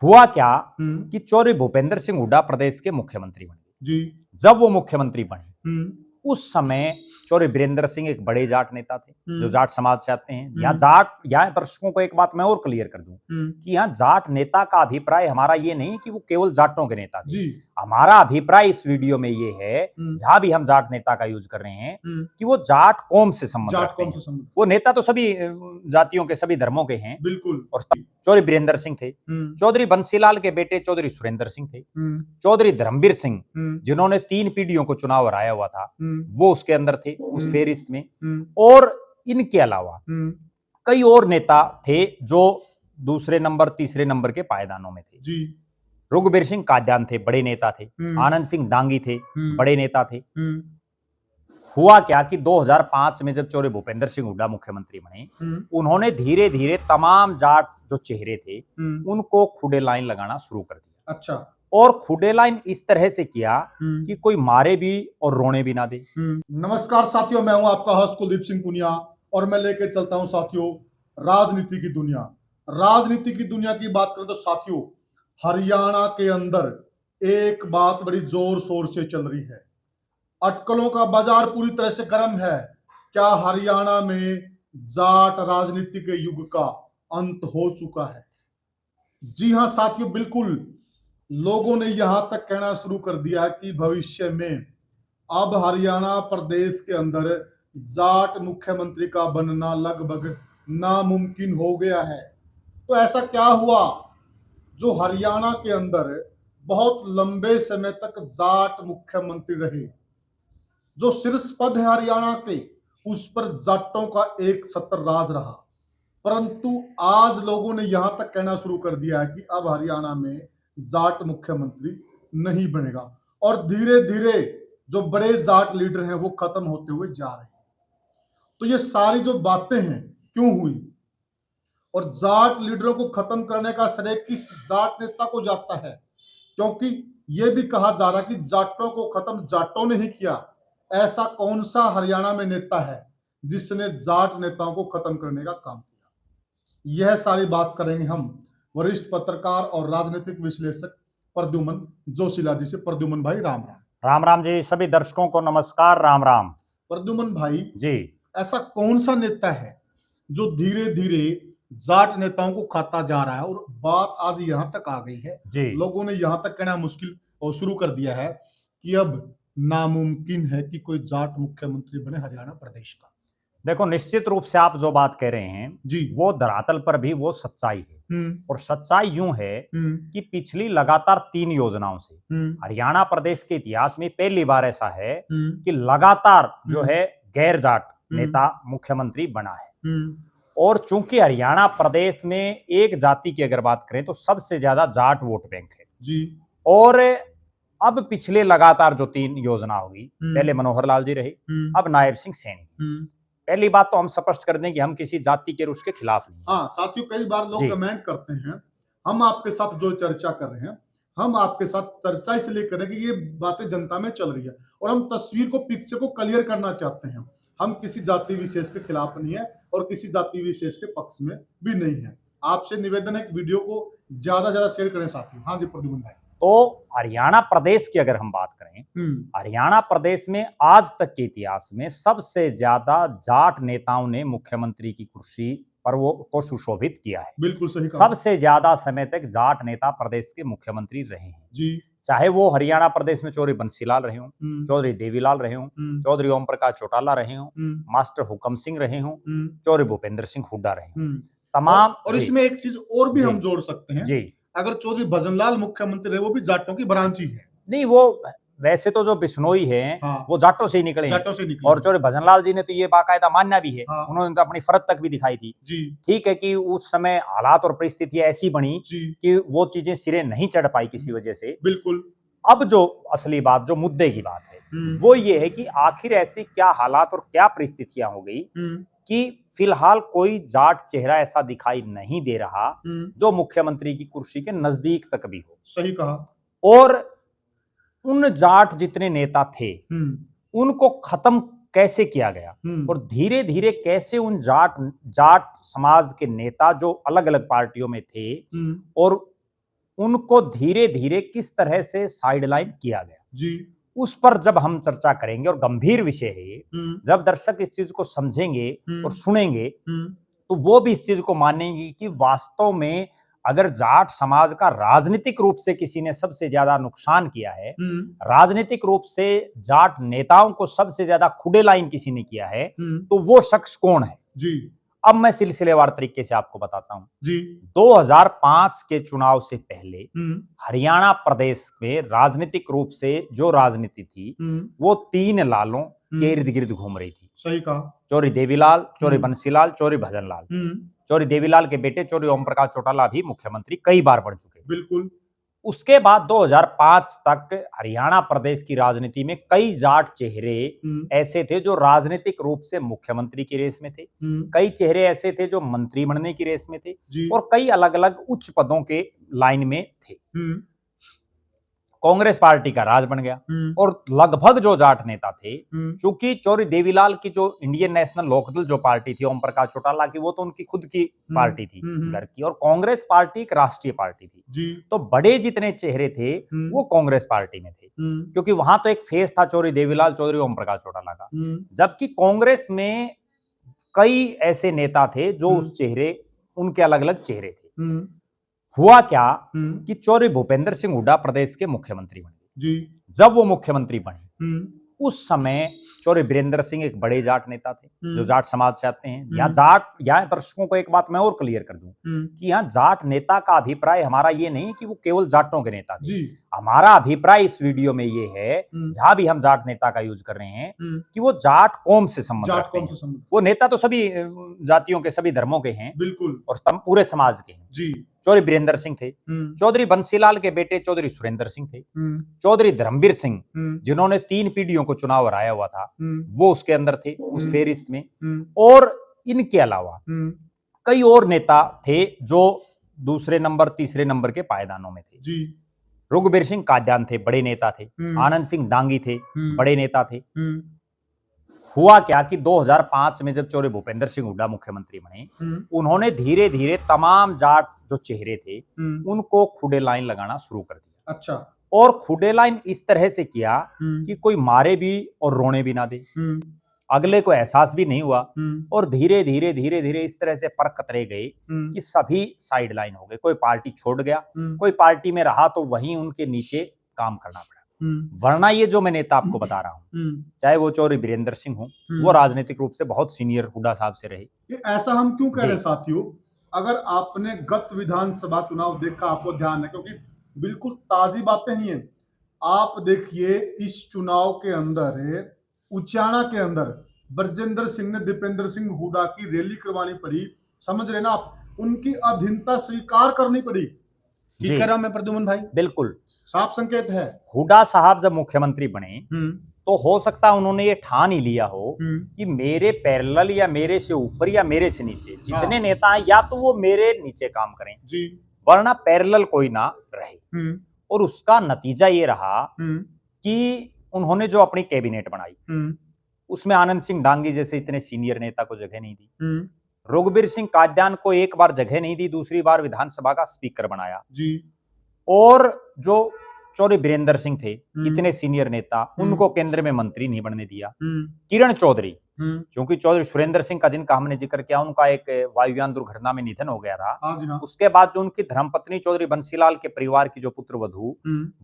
हुआ क्या कि चौधरी भूपेंद्र सिंह हुड्डा प्रदेश के मुख्यमंत्री बने जी। जब वो मुख्यमंत्री बने उस समय चौधरी वीरेंद्र सिंह एक बड़े जाट नेता थे जो जाट समाज से आते हैं। यहाँ दर्शकों को एक बात मैं और क्लियर कर दूं कि यहाँ जाट नेता का अभिप्राय हमारा ये नहीं कि वो केवल जाटों के नेता थे। हमारा अभिप्राय इस वीडियो में ये है, जहां भी हम जाट नेता का यूज कर रहे हैं, कि वो जाट कौम से संबंध रखते हैं। वो नेता तो सभी जातियों के, सभी धर्मों के हैं। बिल्कुल। और चौधरी वीरेंद्र सिंह थे, चौधरी बंसीलाल के बेटे चौधरी सुरेंद्र सिंह थे, चौधरी धर्मवीर सिंह जिन्होंने 3 पीढ़ियों को चुनाव हराया हुआ था, वो उसके अंदर थे उस फेरिस्त में। और इनके अलावा कई और नेता थे जो दूसरे नंबर, तीसरे नंबर के पायदानों में थे जी। रघुवीर सिंह काद्यान थे, बड़े नेता थे। आनंद सिंह डांगी थे, बड़े नेता थे। हुआ क्या कि 2005 में जब चौधरी भूपेंद्र सिंह हुड्डा मुख्यमंत्री बने, उन्होंने धीरे धीरे तमाम जाट जो चेहरे थे उनको खुडे लाइन लगाना शुरू कर दिया। अच्छा। और खुडे लाइन इस तरह से किया कि कोई मारे भी और रोने भी ना दे। नमस्कार साथियों, मैं हूं आपका होस्ट कुलदीप सिंह पुनिया और मैं लेके चलता हूं साथियों राजनीति की दुनिया। राजनीति की दुनिया की बात करें तो साथियों, हरियाणा के अंदर एक बात बड़ी जोर शोर से चल रही है। अटकलों का बाजार पूरी तरह से गर्म है। क्या हरियाणा में जाट राजनीति के युग का अंत हो चुका है? जी हां साथियों, बिल्कुल। लोगों ने यहां तक कहना शुरू कर दिया है कि भविष्य में अब हरियाणा प्रदेश के अंदर जाट मुख्यमंत्री का बनना लगभग नामुमकिन हो गया है। तो ऐसा क्या हुआ जो हरियाणा के अंदर बहुत लंबे समय तक जाट मुख्यमंत्री रहे? जो शीर्ष पद है हरियाणा के, उस पर जाटों का एक सत्तर राज रहा। परंतु आज लोगों ने यहां तक कहना शुरू कर दिया है कि अब हरियाणा में जाट मुख्यमंत्री नहीं बनेगा और धीरे धीरे जो बड़े जाट लीडर हैं वो खत्म होते हुए जा रहे हैं। तो ये सारी जो बातें हैं क्यों हुई और जाट लीडरों को खत्म करने का श्रेय किस जाट नेता को जाता है? क्योंकि ये भी कहा जा रहा है कि जाटों को खत्म जाटों ने ही किया। ऐसा कौन सा हरियाणा में नेता है जिसने जाट नेताओं को खत्म करने का काम किया? यह सारी बात करेंगे हम वरिष्ठ पत्रकार और राजनीतिक विश्लेषक प्रद्युमन जोशीला जी से। प्रद्युमन भाई राम राम। राम राम जी, सभी दर्शकों को नमस्कार, राम राम। प्रद्युमन भाई जी, ऐसा कौन सा नेता है जो धीरे धीरे जाट नेताओं को खाता जा रहा है और बात आज यहां तक आ गई है जी। लोगों ने यहां तक कहना मुश्किल और शुरू कर दिया है कि अब नामुमकिन है कि कोई जाट मुख्यमंत्री बने हरियाणा प्रदेश का? देखो, निश्चित रूप से आप जो बात कह रहे हैं जी, वो धरातल पर भी वो सच्चाई है। और सच्चाई यूं है कि पिछली लगातार 3 योजनाओं से हरियाणा प्रदेश के इतिहास में पहली बार ऐसा है कि लगातार जो है गैर जाट नेता मुख्यमंत्री बना है। और चूंकि हरियाणा प्रदेश में एक जाति की अगर बात करें तो सबसे ज्यादा जाट वोट बैंक है जी। और अब पिछले लगातार जो 3 योजना होगी, पहले मनोहर लाल जी रहे, अब नायब सिंह सैनी। पहली बात तो हम स्पष्ट कर दें कि हम किसी जाति के उसके खिलाफ नहीं। हाँ साथियों, कई बार लोग कमेंट करते हैं, हम आपके साथ जो चर्चा कर रहे हैं, हम आपके साथ चर्चा इसलिए करें कि ये बातें जनता में चल रही है और हम तस्वीर को, पिक्चर को क्लियर करना चाहते हैं। हम किसी जाति विशेष के खिलाफ नहीं है और किसी जाति विशेष के पक्ष में भी नहीं है। आपसे निवेदन है कि वीडियो को ज्यादा से ज्यादा शेयर करें साथियों। हाँ जी प्रद्युमन भाई। तो हरियाणा प्रदेश की अगर हम बात करें, हरियाणा प्रदेश में आज तक के इतिहास में सबसे ज्यादा जाट नेताओं ने मुख्यमंत्री की कुर्सी पर वो को सुशोभित किया है। बिल्कुल सही कहा। सबसे ज्यादा समय तक जाट नेता प्रदेश के मुख्यमंत्री रहे हैं जी। चाहे वो हरियाणा प्रदेश में चौधरी बंसीलाल रहे हों, चौधरी देवीलाल रहे हों, चौधरी ओम प्रकाश चौटाला रहे हों, मास्टर हुकम सिंह रहे हों, चौधरी भूपेंद्र सिंह हुड्डा रहे हों, तमाम। और इसमें एक चीज और भी हम जोड़ सकते हैं जी, अगर चौधरी भजनलाल मुख्यमंत्री रहे, वो भी जाटों की ब्रांच ही है। नहीं, वो वैसे तो जो बिश्नोई है वो जाटों से ही निकले, जाटों से निकले। और चौधरी भजनलाल जी ने तो ये बाकायदा मान्या भी है, उन्होंने तो अपनी फरज तक भी दिखाई थी जी। ठीक है कि उस समय हालात और परिस्थितियां ऐसी बनी कि वो चीजें सिरे नहीं चढ़ पाई किसी वजह से। बिल्कुल। अब जो असली बात, जो मुद्दे की बात है, वो ये है कि आखिर ऐसी क्या हालात और क्या परिस्थितियां हो गई कि फिलहाल कोई जाट चेहरा ऐसा दिखाई नहीं दे रहा जो मुख्यमंत्री की कुर्सी के नजदीक तक भी हो। सही कहा। और उन जाट जितने नेता थे उनको खत्म कैसे किया गया और धीरे धीरे कैसे उन जाट समाज के नेता जो अलग अलग पार्टियों में थे और उनको धीरे धीरे किस तरह से साइडलाइन किया गया, जी, उस पर जब हम चर्चा करेंगे। और गंभीर विषय है ये। जब दर्शक इस चीज को समझेंगे और सुनेंगे तो वो भी इस चीज को मानेंगे कि वास्तव में अगर जाट समाज का राजनीतिक रूप से किसी ने सबसे ज्यादा नुकसान किया है, राजनीतिक रूप से जाट नेताओं को सबसे ज्यादा खुडे लाइन किसी ने किया है, तो वो शख्स कौन है। जी, अब मैं सिलसिलेवार तरीके से आपको बताता हूं। जी, 2005 के चुनाव से पहले हरियाणा प्रदेश में राजनीतिक रूप से जो राजनीति थी वो 3 लालों के इर्द गिर्द घूम रही थी। सही कहा। चौरी देवीलाल, चौरी बंसीलाल, चौरी भजनलाल। चौरी देवीलाल के बेटे चौरी ओम प्रकाश चौटाला भी मुख्यमंत्री कई बार बन चुके। बिल्कुल। उसके बाद 2005 तक हरियाणा प्रदेश की राजनीति में कई जाट चेहरे ऐसे थे जो राजनीतिक रूप से मुख्यमंत्री की रेस में थे, कई चेहरे ऐसे थे जो मंत्री बनने की रेस में थे, और कई अलग अलग उच्च पदों के लाइन में थे। कांग्रेस पार्टी का राज बन गया और लगभग जो जाट नेता थे, चूंकि चौरी देवीलाल की जो इंडियन नेशनल लोकदल जो पार्टी थी ओम प्रकाश चौटाला की, वो तो उनकी खुद की पार्टी थी घर की, और कांग्रेस पार्टी एक राष्ट्रीय पार्टी थी जी। तो बड़े जितने चेहरे थे वो कांग्रेस पार्टी में थे, क्योंकि वहां तो एक फेस था चौरी देवीलाल चौधरी ओम प्रकाश चौटाला का। जबकि कांग्रेस में कई ऐसे नेता थे जो उस चेहरे, उनके अलग अलग चेहरे थे। हुआ क्या कि चौरी भूपेंद्र सिंह हुड्डा प्रदेश के मुख्यमंत्री बने जी। जब वो मुख्यमंत्री बने उस समय चौरी बीरेंद्र सिंह एक बड़े जाट नेता थे जो जाट समाज से आते हैं। यहाँ दर्शकों को एक बात मैं और क्लियर कर दूं कि यहाँ जाट नेता का अभिप्राय हमारा ये नहीं कि वो केवल जाटों के नेता थे। हमारा अभिप्राय इस वीडियो में ये है, जहां भी हम जाट नेता का यूज कर रहे हैं, कि वो जाट कौम से संबंध रखते हैं। वो नेता तो सभी जातियों के, सभी धर्मों के हैं, बिल्कुल, और पूरे समाज के हैं जी। चौधरी बीरेंद्र सिंह थे, चौधरी बंसीलाल के बेटे चौधरी सुरेंद्र सिंह थे, चौधरी धर्मवीर सिंह जिन्होंने 3 पीढ़ियों को चुनाव हराया हुआ था, वो उसके अंदर थे उस फेरिस्त में। और इनके अलावा कई और नेता थे जो दूसरे नंबर, तीसरे नंबर के पायदानों में थे जी। रघुबीर सिंह काद्यान थे, बड़े नेता थे। आनंद सिंह डांगी थे, बड़े नेता थे। हुआ क्या कि 2005 में जब चौरी भूपेंद्र सिंह हुड्डा मुख्यमंत्री बने, उन्होंने धीरे धीरे तमाम जाट जो चेहरे थे उनको खुडे लाइन लगाना शुरू कर दिया। अच्छा। और खुडे लाइन इस तरह से किया कि कोई मारे भी और रोने भी ना दे, अगले को एहसास भी नहीं हुआ, और धीरे धीरे धीरे धीरे इस तरह से पर कतरे गए कि सभी साइड लाइन हो गए। कोई पार्टी छोड़ गया, कोई पार्टी में रहा तो वहीं उनके नीचे काम करना पड़ा। वरना ये जो मैं नेता आपको बता रहा हूँ, चाहे वो चौरी बीरेंद्र सिंह हो, वो राजनीतिक रूप से बहुत सीनियर हुड्डा साहब से रहे। ऐसा हम क्यों कह रहे हैं साथियों? अगर आपने गत विधानसभा चुनाव देखा, आपको ध्यान है, क्योंकि बिल्कुल ताजी बातें ही हैं। आप देखिए इस चुनाव के अंदर उचाना के अंदर ब्रजेंद्र सिंह ने दीपेंद्र सिंह हुड्डा की रैली करवानी पड़ी। समझ रहे ना आप? उनकी अधीनता स्वीकार करनी पड़ी। ठीक कह रहा मैं प्रद्युमन भाई? बिल्कुल साफ संकेत है। हुड्डा साहब जब मुख्यमंत्री बने तो हो सकता है उन्होंने ये ठान ही लिया हो कि मेरे पैरेलल या मेरे से ऊपर या मेरे से नीचे जितने नेता हैं, या तो वो मेरे नीचे काम करें जी, वरना पैरेलल कोई ना रहे। और उसका नतीजा ये रहा कि उन्होंने जो अपनी कैबिनेट बनाई उसमें आनंद सिंह डांगी जैसे इतने सीनियर नेता को जगह नहीं दी, रघुबीर सिंह काद्यान को एक बार जगह नहीं दी, दूसरी बार विधानसभा का स्पीकर बनाया जी। और जो चौरी बीरेंद्र सिंह थे, इतने सीनियर नेता, उनको केंद्र में मंत्री नहीं बनने दिया। किरण चौधरी, क्योंकि चौधरी सुरेंद्र सिंह का जिनका हमने जिक्र किया, उनका एक वायुयान दुर्घटना में निधन हो गया था। उसके बाद जो उनकी धर्मपत्नी चौधरी बंसीलाल के परिवार की जो पुत्र वधू,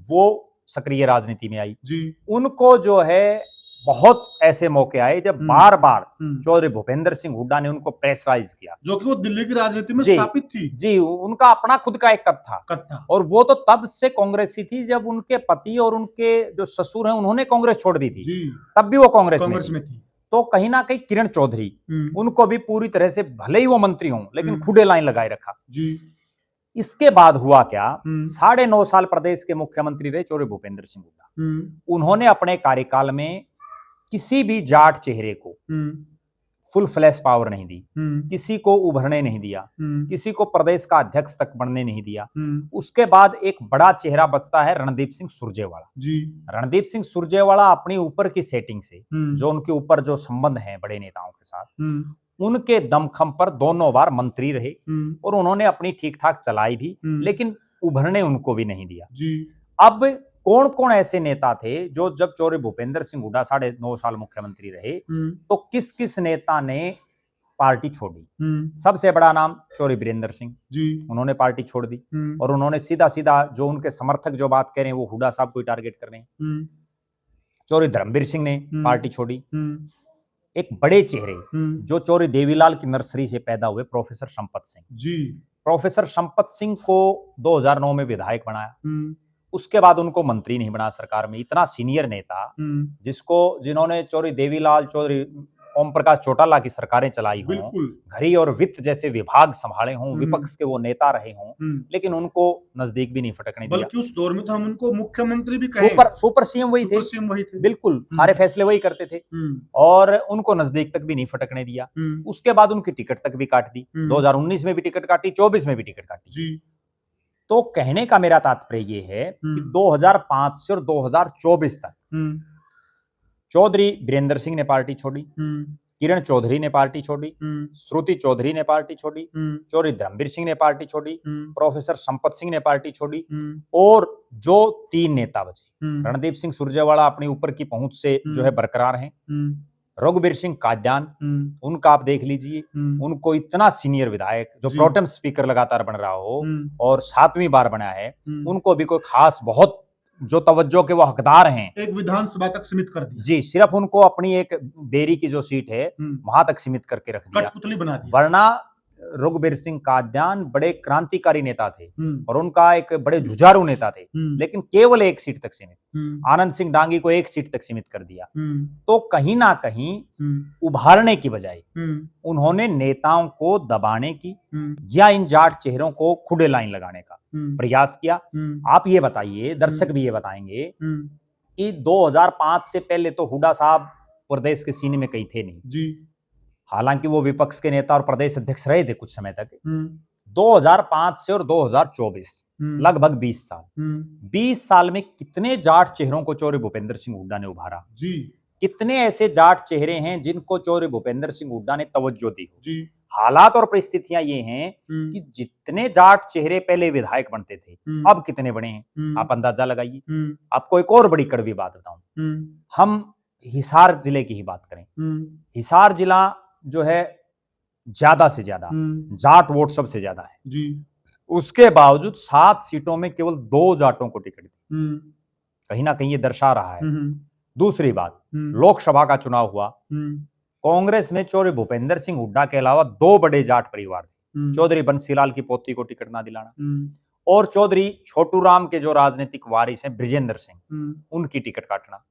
वो सक्रिय राजनीति में आई जी। उनको जो है बहुत ऐसे मौके आए जब बार बार चौधरी भूपेंद्र सिंह हुड्डा ने उनको प्रेशराइज किया, जो कि वो दिल्ली की राजनीति में स्थापित थी जी। उनका अपना खुद का एक कद था, और वो तो तब से कांग्रेसी थी जब उनके पति और उनके जो ससुर हैं उन्होंने कांग्रेस छोड़ दी थी जी। तब भी वो कांग्रेस में थी। तो कहीं ना कहीं किरण चौधरी, उनको भी पूरी तरह से, भले ही वो मंत्री हों, लेकिन खुडे लाइन लगाए रखा जी। इसके बाद हुआ क्या, 9.5 साल प्रदेश के मुख्यमंत्री रहे चौधरी भूपेंद्र सिंह हुड्डा। उन्होंने अपने कार्यकाल में किसी भी जाट चेहरे को फुल फ्लैश पावर नहीं दी, किसी को उभरने नहीं दिया, किसी को प्रदेश का अध्यक्ष तक बनने नहीं दिया। उसके बाद एक बड़ा चेहरा बचता है रणदीप सिंह सुरजेवाला जी। रणदीप सिंह सुरजेवाला अपनी ऊपर की सेटिंग से, जो उनके ऊपर जो संबंध है बड़े नेताओं के साथ, उनके दमखम पर दोनों बार मंत्री रहे और उन्होंने अपनी ठीक ठाक चलाई भी। लेकिन उभरने उनको भी नहीं दिया। जी अब कौन कौन ऐसे नेता थे जो जब चौधरी भूपेंद्र सिंह हुड्डा 9.5 साल मुख्यमंत्री रहे तो किस किस नेता ने पार्टी छोड़ी? सबसे बड़ा नाम चौधरी वीरेंद्र सिंह जी उन्होंने पार्टी छोड़ दी और उन्होंने सीधा सीधा जो उनके समर्थक जो बात कर रहे हैं वो हुड्डा साहब को टारगेट कर रहे हैं। चौधरी धर्मवीर सिंह ने पार्टी छोड़ी। एक बड़े चेहरे जो चौधरी देवीलाल की नर्सरी से पैदा हुए प्रोफेसर संपत सिंह जी प्रोफेसर संपत सिंह को 2009 में विधायक बनाया। उसके बाद उनको मंत्री नहीं बना सरकार में। इतना सीनियर नेता जिन्होंने चौधरी देवीलाल चौधरी ओम प्रकाश चौटाला की सरकारें चलाई हों, बिल्कुल घड़ी और वित्त जैसे विभाग संभाले हों, विपक्ष के वो नेता रहे हों, लेकिन उनको नजदीक भी नहीं फटकने दिया। बल्कि उस दौर में तो हम उनको मुख्यमंत्री भी कहे। सुपर सीएम वही थे। बिल्कुल सारे फैसले वही करते थे और उनको नजदीक तक भी नहीं फटकने दिया। उसके बाद उनकी टिकट तक भी काट दी। 2019 में भी टिकट काटी, 24 में भी टिकट काटी। तो कहने का मेरा तात्पर्य ये है कि 2005 से और 2024 तक चौधरी वीरेंद्र सिंह ने पार्टी छोड़ी, किरण चौधरी ने पार्टी छोड़ी, श्रुति चौधरी ने पार्टी छोड़ी, चौधरी धर्मवीर सिंह ने पार्टी छोड़ी, प्रोफेसर संपत सिंह ने पार्टी छोड़ी और जो 3 नेता बचे, रणदीप सिंह सुरजेवाला अपनी ऊपर की पहुंच से जो है बरकरार हैं। रघुवीर सिंह काद्यान, उनका आप देख लीजिए, उनको इतना सीनियर विधायक जो प्रोटेम स्पीकर लगातार बन रहा हो और 7वीं बार बना है, उनको भी कोई खास बहुत जो तवज्जो के वो हकदार हैं, एक विधानसभा तक सीमित कर दिया। जी, सिर्फ उनको अपनी एक बेरी की जो सीट है वहां तक सीमित करके रख दिया, कठपुतली बना दिया। वरना रघुवीर सिंह काद्यान बड़े क्रांतिकारी नेता थे और उनका एक बड़े जुझारू नेता थे, लेकिन केवल एक सीट तक सीमित। आनंद सिंह डांगी को एक सीट तक सीमित कर दिया। तो कहीं ना कहीं उभारने की बजाय उन्होंने नेताओं को दबाने की या इन जाट चेहरों को खुले लाइन लगाने का प्रयास किया। आप ये बताइए, दर्शक भी ये बताएंगे कि 2005 से पहले तो हुड्डा साहब प्रदेश के सीने में कहीं थे नहीं जी। हालांकि वो विपक्ष के नेता और प्रदेश अध्यक्ष रहे थे कुछ समय तक। 2005 से और 2024 लगभग 20 साल, 20 साल में कितने जाट चेहरों को चौधरी भूपेंद्र सिंह हुड्डा ने उभारा जी। कितने ऐसे जाट चेहरे हैं जिनको चौधरी भूपेंद्र सिंह हुड्डा ने तवज्जो दी जी। हालात और परिस्थितियां ये हैं कि जितने जाट चेहरे पहले विधायक बनते थे अब कितने बने हैं, आप अंदाजा लगाइए। आपको एक और बड़ी कड़वी बात बताऊं, हम हिसार जिले की ही बात करें। हिसार जिला जो है ज्यादा से ज्यादा जाट वोट सबसे ज्यादा है जी। उसके बावजूद 7 सीटों में केवल 2 जाटों को टिकट दी। कहीं ना कहीं ये दर्शा रहा है। दूसरी बात, लोकसभा का चुनाव हुआ, कांग्रेस में चौधरी भूपेंद्र सिंह हुड्डा के अलावा 2 बड़े जाट परिवार थे। चौधरी बंसीलाल की पोती को टिकट ना दिलाना और चौधरी छोटू राम के जो राजनीतिक वारिस हैं ब्रिजेंद्र सिंह, उनकी टिकट काटना।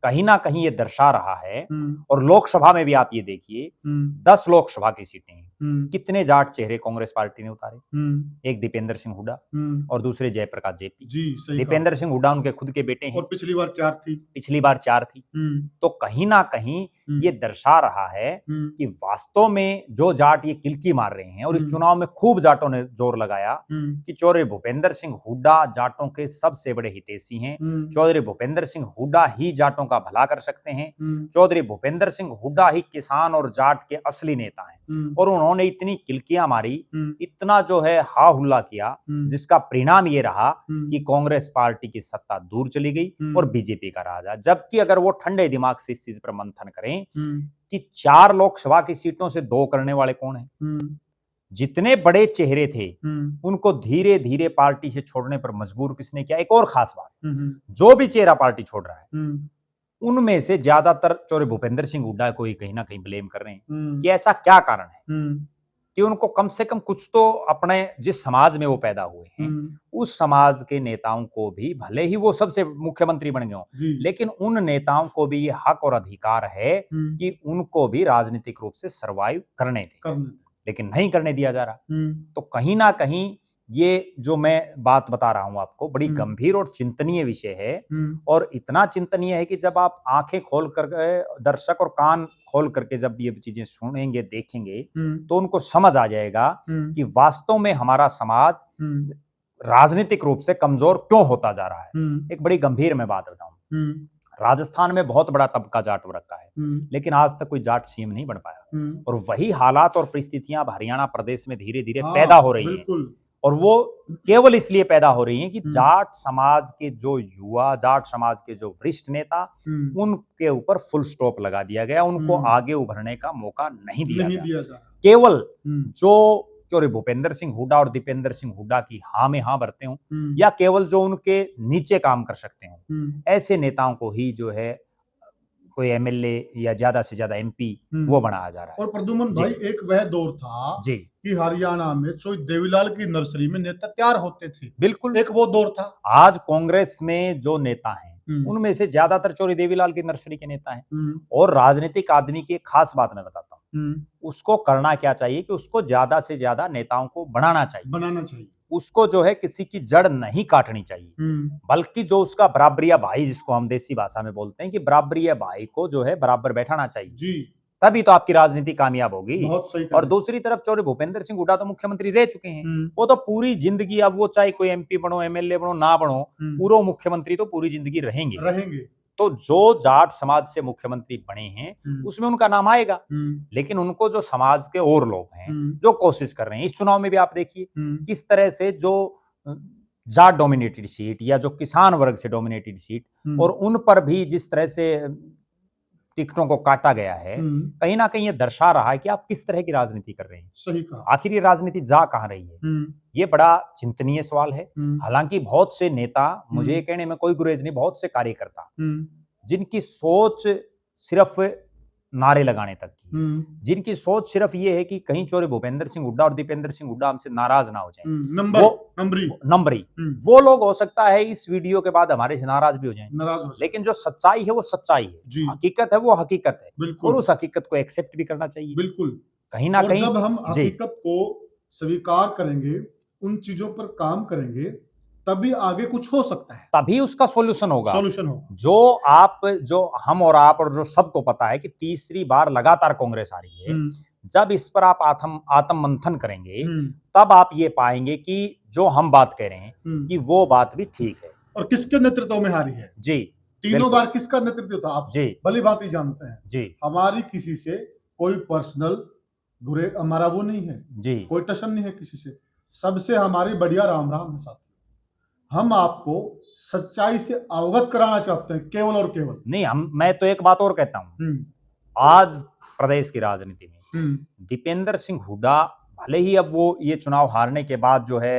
कहीं ना कहीं ये दर्शा रहा है। और लोकसभा में भी आप ये देखिए, 10 लोकसभा की सीटें हैं, कितने जाट चेहरे कांग्रेस पार्टी ने उतारे। एक दीपेंद्र सिंह हुड्डा और दूसरे जयप्रकाश जेपी जी। दीपेंद्र सिंह हुड्डा उनके खुद के बेटे हैं और पिछली बार 4 थी। तो कहीं ना कहीं ये दर्शा रहा है कि वास्तव में जो जाट ये किल्की मार रहे हैं और इस चुनाव में खूब जाटों ने जोर लगाया कि चौधरी भूपेंद्र सिंह हुड्डा जाटों के सबसे बड़े हितैषी हैं। चौधरी भूपेंद्र सिंह हुड्डा ही जाटों का भला कर सकते हैं। चौधरी भूपेंद्र सिंह हुड्डा ही किसान और जाट के असली नेता हैं। और उन्होंने इतनी किल्कियां मारी, इतना जो है हा हुल्ला किया, जिसका परिणाम ये रहा कि कांग्रेस पार्टी की सत्ता दूर चली गई और बीजेपी का राजा। जबकि अगर वो ठंडे दिमाग से इस चीज पर मंथन करें कि 4 लोकसभा की सीटों से 2 करने वाले कौन हैं, जितने बड़े चेहरे थे उनको धीरे धीरे पार्टी से छोड़ने पर मजबूर किसने किया। एक और खास बात, जो भी चेहरा पार्टी छोड़ रहा है उनमें से ज्यादातर चौधरी भूपेंद्र सिंह हुड्डा को ही कहीं ना कहीं ब्लेम कर रहे हैं कि ऐसा क्या कारण है कि उनको कम से कम कुछ तो अपने जिस समाज में वो पैदा हुए हैं उस समाज के नेताओं को भी, भले ही वो सबसे मुख्यमंत्री बन गए हों, लेकिन उन नेताओं को भी ये हक और अधिकार है कि उनको भी राजनीतिक रूप से सर्वाइव करने दें, लेकिन नहीं करने दिया जा रहा। तो कहीं ना कहीं ये जो मैं बात बता रहा हूं आपको बड़ी गंभीर और चिंतनीय विषय है। और इतना चिंतनीय है कि जब आप आंखें खोल कर दर्शक और कान खोल करके जब ये चीजें सुनेंगे देखेंगे तो उनको समझ आ जाएगा कि वास्तव में हमारा समाज राजनीतिक रूप से कमजोर क्यों होता जा रहा है। एक बड़ी गंभीर मैं बात बताऊं, राजस्थान में बहुत बड़ा तबका जाट रखा है, लेकिन आज तक कोई जाट सीएम नहीं बन पाया। और वही हालात और परिस्थितियां अब हरियाणा प्रदेश में धीरे धीरे पैदा हो रही हैं। और वो केवल इसलिए पैदा हो रही हैं कि हम्म। जाट समाज के जो युवा, जाट समाज के जो वरिष्ठ नेता, उनके ऊपर फुल स्टॉप लगा दिया गया, उनको आगे उभरने का मौका नहीं दिया गया। दिया जा रहा। केवल जो चौरे भूपेंद्र सिंह हुड्डा और दीपेंद्र सिंह हुड्डा की हाँ में हाँ भरते हों, या केवल जो उनके नीचे काम कर सकते हों, ऐसे नेताओं को ही जो है कोई एमएलए या ज्यादा से ज्यादा एमपी वो बनाया जा रहा है। और प्रद्युमन भाई, एक वह दौर था जी कि हरियाणा में चोई देवीलाल की नर्सरी में नेता तैयार होते थे। बिल्कुल, एक वो दौर था। आज कांग्रेस में जो नेता हैं उनमें से ज्यादातर चौरी देवीलाल की नर्सरी के नेता हैं। और राजनीतिक आदमी की एक खास बात मैं बताता हूँ, उसको करना क्या चाहिए कि उसको ज्यादा से ज्यादा नेताओं को बनाना चाहिए। उसको जो है किसी की जड़ नहीं काटनी चाहिए, बल्कि जो उसका बराबरिया भाई, जिसको हम देसी भाषा में बोलते हैं, कि बराबरिया भाई को जो है बराबर बैठाना चाहिए जी। तभी तो आपकी राजनीति कामयाब होगी। बहुत सही। और दूसरी तरफ चौरे भूपेंद्र सिंह हुड्डा तो मुख्यमंत्री रह चुके हैं, वो तो पूरी जिंदगी, अब वो चाहे कोई एमपी बनो, एमएलए बनो, ना बनो, पूर्व मुख्यमंत्री तो पूरी जिंदगी रहेंगे। तो जो जाट समाज से मुख्यमंत्री बने हैं उसमें उनका नाम आएगा, लेकिन उनको जो समाज के और लोग हैं जो कोशिश कर रहे हैं, इस चुनाव में भी आप देखिए किस तरह से जो जाट डोमिनेटेड सीट या जो किसान वर्ग से डोमिनेटेड सीट, और उन पर भी जिस तरह से टिकटों को काटा गया है, कहीं ना कहीं ये दर्शा रहा है कि आप किस तरह की राजनीति कर रहे हैं। सही कहा। आखिर ये राजनीति जा कहां रही है, ये बड़ा चिंतनीय सवाल है। हालांकि बहुत से नेता, मुझे कहने में कोई गुरेज नहीं, बहुत से कार्यकर्ता जिनकी सोच सिर्फ नारे लगाने तक की, जिनकी सोच सिर्फ ये है कि कहीं चौरे भूपेंद्र सिंह हुड्डा और दीपेंद्र सिंह हुड्डा हमसे नाराज ना हो जाएं, नंबरी वो लोग हो सकता है इस वीडियो के बाद हमारे से नाराज भी हो जाएं, लेकिन जो सच्चाई है वो सच्चाई है, हकीकत है वो हकीकत है, और उस हकीकत को एक्सेप्ट भी करना चाहिए। बिल्कुल, कहीं ना कहीं जब हम हकीकत को स्वीकार करेंगे, उन चीजों पर काम करेंगे, तभी आगे कुछ हो सकता है, तभी उसका सॉल्यूशन होगा। जो हम और आप और जो सबको पता है कि तीसरी बार लगातार कांग्रेस आ रही है, जब इस पर आप आत्म मंथन करेंगे तब आप ये पाएंगे कि जो हम बात कह रहे हैं कि वो बात भी ठीक है। और किसके नेतृत्व में हारी है जी, तीनों बार किसका नेतृत्व था आप जी भली भांति जानते हैं जी। हमारी किसी से कोई पर्सनल बुरे हमारा वो नहीं है जी, कोई टशन नहीं है किसी से, सबसे हमारी बढ़िया राम राम है साथ। हम आपको सच्चाई से अवगत कराना चाहते हैं, केवल और केवल नहीं। मैं तो एक बात और कहता हूं, आज प्रदेश की राजनीति में दीपेंद्र सिंह हुड्डा भले ही अब वो ये चुनाव हारने के बाद जो है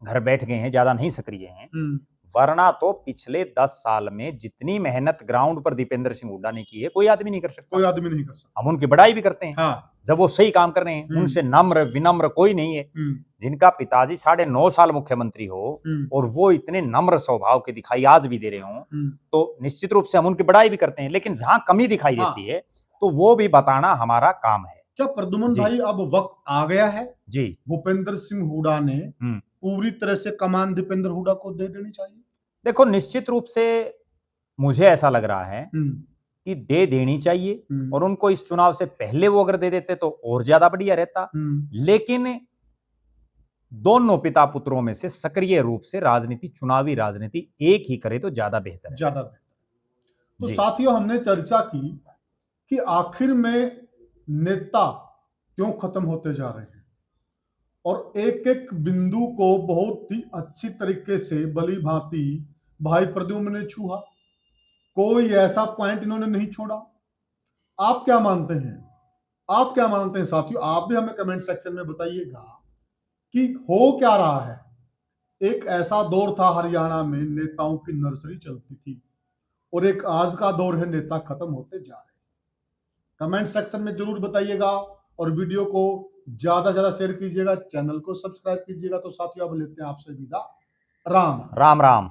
घर बैठ गए हैं, ज्यादा नहीं सक्रिय हैं, वरना तो पिछले 10 साल में जितनी मेहनत ग्राउंड पर दीपेंद्र सिंह हुड्डा ने की है कोई आदमी नहीं कर सकता। हम उनकी बड़ाई भी करते हैं हाँ। जब वो सही काम कर रहे हैं, उनसे नम्र विनम्र कोई नहीं है। जिनका पिताजी 9.5 साल मुख्यमंत्री हो और वो इतने नम्र स्वभाव के दिखाई आज भी दे रहे हो, तो निश्चित रूप से हम उनकी बड़ाई भी करते हैं, लेकिन जहां कमी दिखाई देती है तो वो भी बताना हमारा काम है। क्या प्रद्युमन भाई अब वक्त आ गया है जी, भूपेंद्र सिंह हुड्डा ने पूरी तरह से कमान दीपेंद्र हुड्डा को दे देनी चाहिए? देखो, निश्चित रूप से मुझे ऐसा लग रहा है कि दे देनी चाहिए, और उनको इस चुनाव से पहले वो अगर दे देते तो और ज्यादा बढ़िया रहता। लेकिन दोनों पिता पुत्रों में से सक्रिय रूप से राजनीति, चुनावी राजनीति एक ही करे तो ज्यादा बेहतर है। तो साथियों, हमने चर्चा की कि आखिर में नेता क्यों खत्म होते जा रहे हैं, और एक एक बिंदु को बहुत ही अच्छी तरीके से भली भांति भाई प्रद्युम्न ने छुआ, कोई ऐसा पॉइंट इन्होंने नहीं छोड़ा। आप क्या मानते हैं? आप क्या मानते हैं साथियों? आप भी हमें कमेंट सेक्शन में बताइएगा कि हो क्या रहा है। एक ऐसा दौर था हरियाणा में नेताओं की नर्सरी चलती थी, और एक आज का दौर है नेता खत्म होते जा रहे हैं। कमेंट सेक्शन में जरूर बताइएगा, और वीडियो को ज्यादा से ज्यादा शेयर कीजिएगा, चैनल को सब्सक्राइब कीजिएगा। तो साथियों, अब लेते हैं आपसे विदा। राम राम।